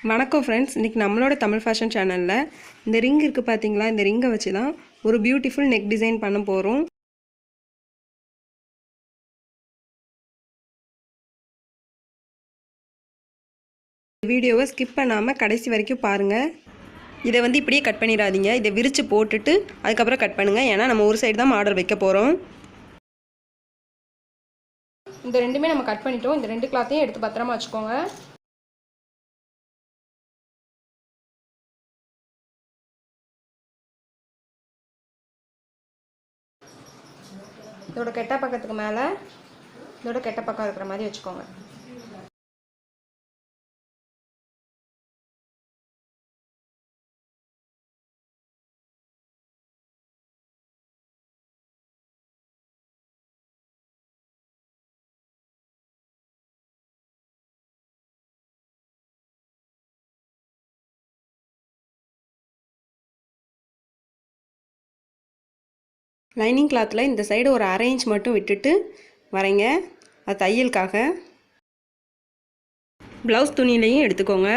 வணக்கம் ஃப்ரெண்ட்ஸ், இன்றைக்கி நம்மளோட தமிழ் ஃபேஷன் சேனலில் இந்த ரிங் இருக்குது பார்த்தீங்களா, இந்த ரிங்கை வச்சு தான் ஒரு பியூட்டிஃபுல் நெக் டிசைன் பண்ண போகிறோம். வீடியோவை ஸ்கிப் பண்ணாமல் கடைசி வரைக்கும் பாருங்கள். இதை இப்படியே கட் பண்ணிடாதீங்க, இதை விரித்து போட்டுட்டு அதுக்கப்புறம் கட் பண்ணுங்கள். ஏன்னா நம்ம ஒரு சைடு தான் மாடல் வைக்க போகிறோம். இந்த ரெண்டுமே நம்ம கட் பண்ணிட்டோம். இந்த ரெண்டு கிளாத்தையும் எடுத்து பத்திரமா வச்சுக்கோங்க. இதோட கெட்ட பக்கத்துக்கு மேலே இதோட கெட்ட பக்கம் இருக்கிற மாதிரி வச்சுக்கோங்க. லைனிங் கிளாத்தில் இந்த சைடு ஒரு 1/2 இன்ச் மட்டும் விட்டுட்டு வரைங்க. அது தையலுக்காக. ப்ளவுஸ் துணியிலையும் எடுத்துக்கோங்க.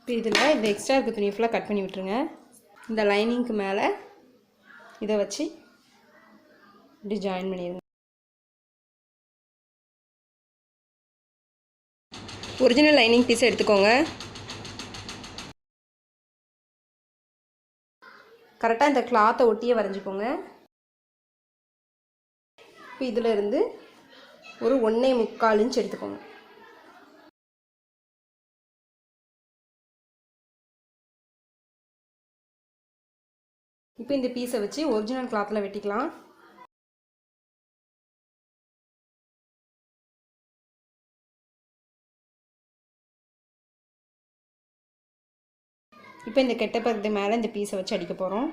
இப்போ இதில் இந்த எக்ஸ்ட்ரா இருக்க துணி ஃபுல்லாக கட் பண்ணி விட்டுருங்க. இந்த லைனிங்க்கு மேலே இதை வச்சு இப்படி ஜாயின் பண்ணிடுங்க. ஒரிஜினல் லைனிங் பீஸ் எடுத்துக்கோங்க. கரெக்டாக இந்த கிளாத்தை ஒட்டியே வரைஞ்சிக்கோங்க. இப்போ இதில் இருந்து ஒரு 1.25 இன்ச் எடுத்துக்கோங்க. இப்போ இந்த பீஸை வச்சு ஒரிஜினல் கிளாத்தில் வெட்டிக்கலாம். இப்போ இந்த கெட்ட பக்கத்து மேலே இந்த பீஸை வச்சு அடிக்க போகிறோம்.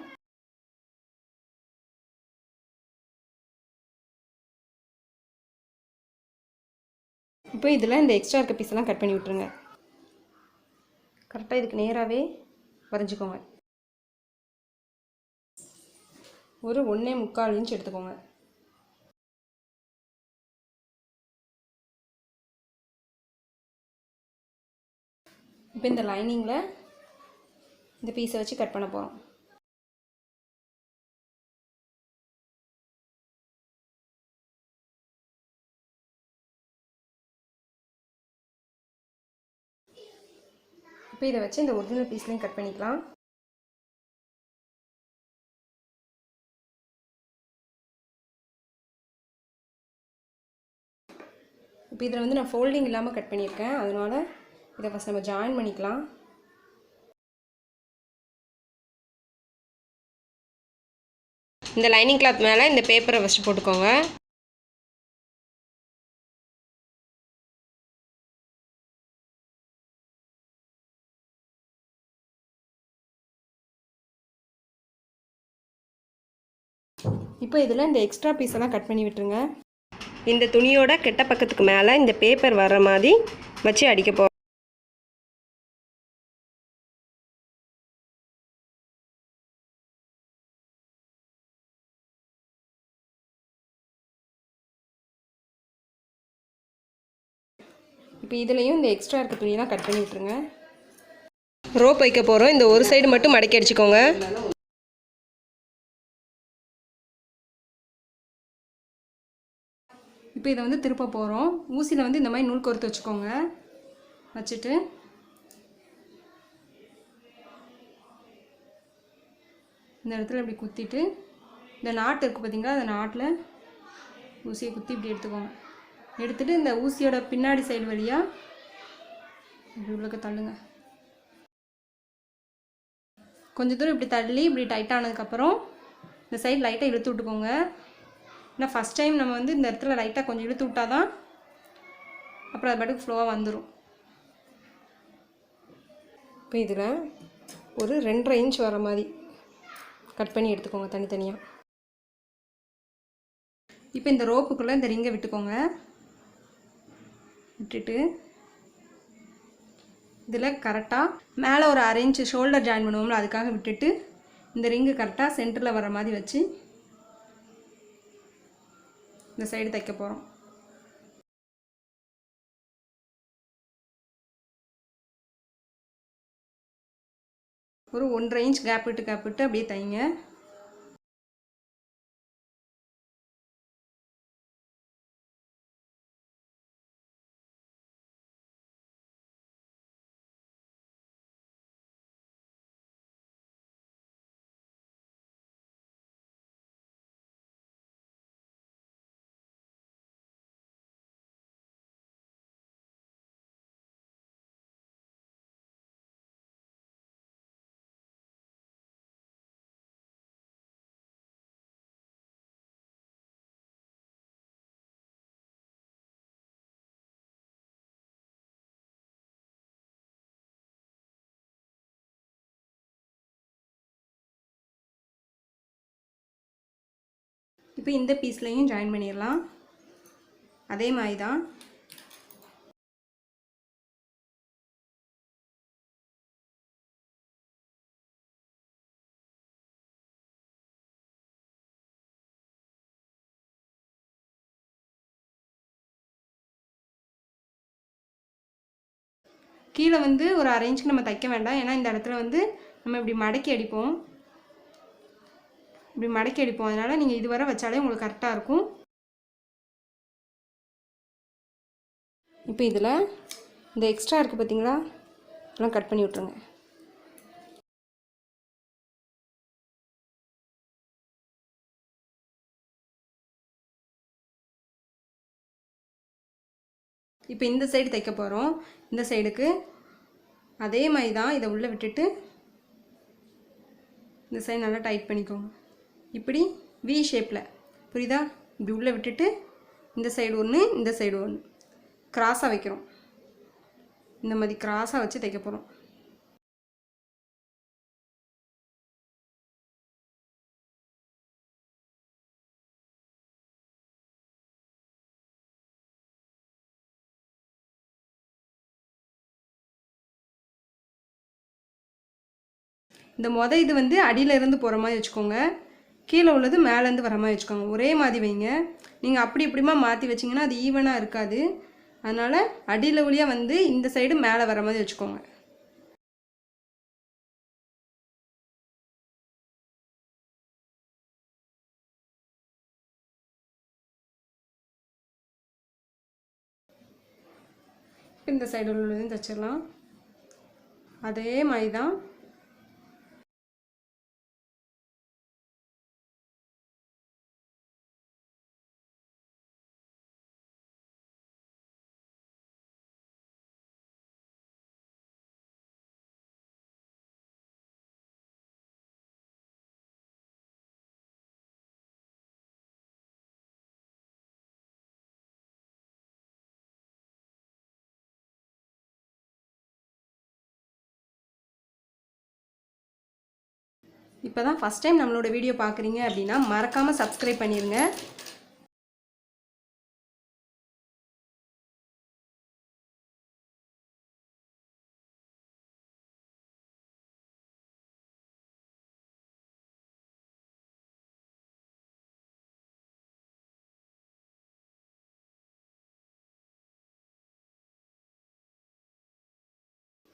இப்போ இதில் இந்த எக்ஸ்ட்ரா இருக்க பீஸெல்லாம் கட் பண்ணி விட்டுருங்க. கரெக்டாக இதுக்கு நேராகவே வரைஞ்சிக்கோங்க. ஒரு 1.25 இன்ச் எடுத்துக்கோங்க. இப்போ இந்த லைனிங்கில் இந்த பீஸை வச்சு கட் பண்ண போகிறோம். இப்போ இதை வச்சு இந்த ஒரிஜினல் பீஸ்லையும் கட் பண்ணிக்கலாம். இப்போ இதில் நான் ஃபோல்டிங் இல்லாமல் கட் பண்ணியிருக்கேன். அதனால் இதை ஃபஸ்ட் நம்ம ஜாயின் பண்ணிக்கலாம். இந்த லைனிங் கிளாத் மேலே இந்த பேப்பரை ஃபஸ்ட்டு போட்டுக்கோங்க. இப்போ இதில் இந்த எக்ஸ்ட்ரா பீஸெல்லாம் கட் பண்ணி விட்டுருங்க. இந்த துணியோட கெட்ட பக்கத்துக்கு மேலே இந்த பேப்பர் வர்ற மாதிரி வச்சு அடிக்க போகிறோம். இப்போ இதுலேயும் இந்த எக்ஸ்ட்ரா இருக்க துணியெல்லாம் கட் பண்ணி விட்டுருங்க. ரோப் வைக்க போகிறோம். இந்த ஒரு சைடு மட்டும் மடக்கி அடிச்சுக்கோங்க. இப்போ இதை திருப்ப போகிறோம். ஊசியில் இந்த மாதிரி நூல் கோர்த்து வச்சுக்கோங்க. வச்சுட்டு இந்த இடத்துல இப்படி குத்திட்டு இந்த நாட்டு இருக்குது பார்த்தீங்களா, அந்த நாட்டில் ஊசியை குத்தி இப்படி எடுத்துக்கோங்க. எடுத்துகிட்டு இந்த ஊசியோட பின்னாடி சைடு வழியாக இப்படி உள்ளக்க தள்ளுங்க. கொஞ்சம் தூரம் இப்படி தள்ளி இப்படி டைட் ஆனதுக்கப்புறம் இந்த சைடு லைட்டாக இழுத்து விட்டுக்கோங்க. ஏன்னா ஃபஸ்ட் டைம் நம்ம இந்த இடத்துல லைட்டாக கொஞ்சம் இழுத்து விட்டால் தான் அப்புறம் அது பாட்டுக்கு ஃப்ளோவாக வந்துடும். இப்போ இதில் ஒரு 2.5 இன்ச் வர மாதிரி கட் பண்ணி எடுத்துக்கோங்க தனித்தனியாக. இப்போ இந்த ரோப்புக்குள்ளே இந்த ரிங்கை விட்டுக்கோங்க. விட்டுட்டு இதில் கரெக்டாக மேலே ஒரு 1/2 இன்ச் ஷோல்டர் ஜாயின் பண்ணுவோம்ல, அதுக்காக விட்டுட்டு இந்த ரிங்கு கரெக்டாக சென்டரில் வர மாதிரி வச்சு இந்த சைடு தைக்க போகிறோம். ஒரு 1.5 இன்ச் கேப் விட்டு அப்படியே தைங்க. இப்போ இந்த பீஸ்லையும் ஜாயின் பண்ணிடலாம். அதே மாதிரி தான். கீழே வந்து ஒரு 1/2 இன்ச்சுக்கு நம்ம தைக்க வேண்டாம். ஏன்னா இந்த இடத்துல வந்து நம்ம இப்படி மடக்கி அடிப்போம். அதனால் நீங்கள் இதுவரை வச்சாலே உங்களுக்கு கரெக்டாக இருக்கும். இப்போ இதில் இந்த எக்ஸ்ட்ரா இருக்குது பார்த்தீங்களா, அதெல்லாம் கட் பண்ணி விட்ருங்க. இப்போ இந்த சைடு தைக்க போகிறோம். இந்த சைடுக்கு அதே மாதிரி தான். இதை உள்ளே விட்டுட்டு இந்த சைடு நல்லா டைட் பண்ணிக்கோங்க. இப்படி வி ஷேப்பில், புரியுதா? இப்படி உள்ளே விட்டுட்டு இந்த சைடு ஒன்று, இந்த சைடு ஒன்று கிராஸாக வைக்கிறோம். இந்த மாதிரி கிராஸாக வச்சு தைக்க போகிறோம். இந்த இது வந்து அடியிலேருந்து போகிற மாதிரி வச்சுக்கோங்க. கீழே உள்ளது மேலேருந்து வர மாதிரி வச்சுக்கோங்க. ஒரே மாதிரி வைங்க. நீங்கள் அப்படி இப்படிமா மாற்றி வச்சிங்கன்னா அது ஈவனாக இருக்காது. அதனால் அடியில் வழியாக வந்து இந்த சைடு மேலே வர மாதிரி வச்சுக்கோங்க. இந்த சைடு உள்ளதையும் தைச்சிடலாம். அதே மாதிரி தான். இப்போ தான் ஃபஸ்ட் டைம் நம்மளோட வீடியோ பார்க்குறீங்க அப்படின்னா மறக்காமல் சப்ஸ்கிரைப் பண்ணிடுங்க.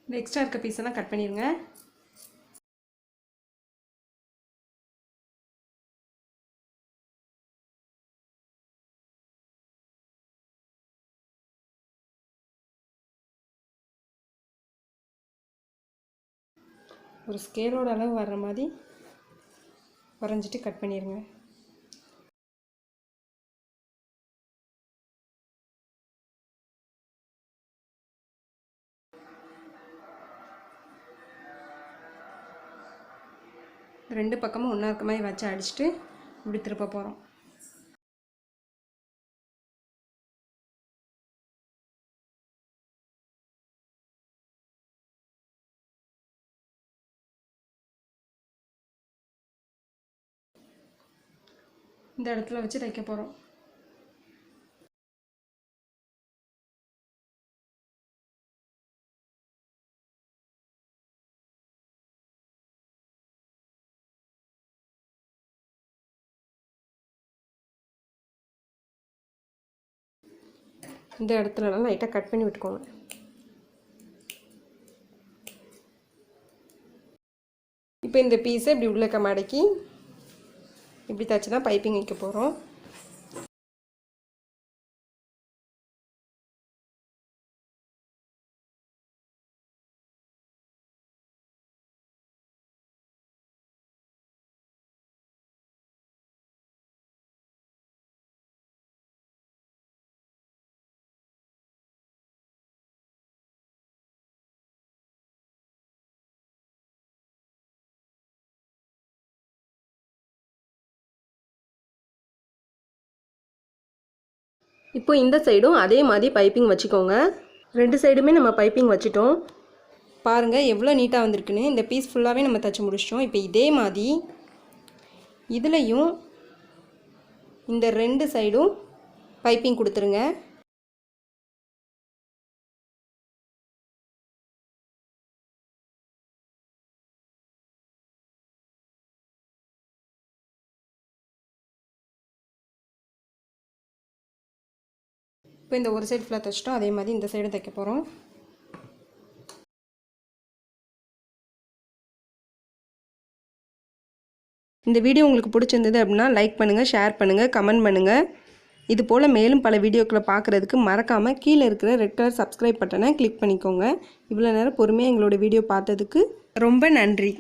இந்த எக்ஸ்ட்ரா இருக்க பீஸெல்லாம் கட் பண்ணிடுங்க. ஒரு ஸ்கேலோட அளவு வர்ற மாதிரி வரைஞ்சிட்டு கட் பண்ணிடுங்க. ரெண்டு பக்கமும் ஒன்றா இருக்க மாதிரி வச்சு அடிச்சுட்டு இப்படி திருப்ப போகிறோம். இந்த இடத்துல வச்சு தைக்க போகிறோம். இந்த இடத்துலலாம் லைட்டாக கட் பண்ணி விட்டுக்கோங்க. இப்போ இந்த பீஸை இப்படி உள்ளக்க மடக்கி இப்படி தச்சு தான் பைப்பிங் வைக்க போகிறோம். இப்போ இந்த சைடும் அதே மாதிரி பைப்பிங் வச்சுக்கோங்க. 2 சைடுமே நம்ம பைப்பிங் வச்சுட்டோம். பாருங்கள் எவ்வளோ நீட்டாக வந்திருக்குன்னு. இந்த பீஸ் ஃபுல்லாகவே நம்ம தச்சு முடிச்சிட்டோம். இப்போ இதே மாதிரி இதுலேயும் இந்த 2 சைடும் பைப்பிங் கொடுத்துருங்க. இப்போ இந்த ஒரு சைடு ஃபுல்லாக தைச்சிட்டோம். அதே மாதிரி இந்த சைடும் தைக்க போகிறோம். இந்த வீடியோ உங்களுக்கு பிடிச்சிருந்தது அப்படின்னா லைக் பண்ணுங்கள், ஷேர் பண்ணுங்கள், கமெண்ட் பண்ணுங்கள். இது போல் மேலும் பல வீடியோக்களை பார்க்குறதுக்கு மறக்காமல் கீழே இருக்கிற ரெட் கலர் சப்ஸ்கிரைப் பட்டனை கிளிக் பண்ணிக்கோங்க. இவ்வளோ நேரம் பொறுமையாக எங்களோட வீடியோ பார்த்ததுக்கு ரொம்ப நன்றி.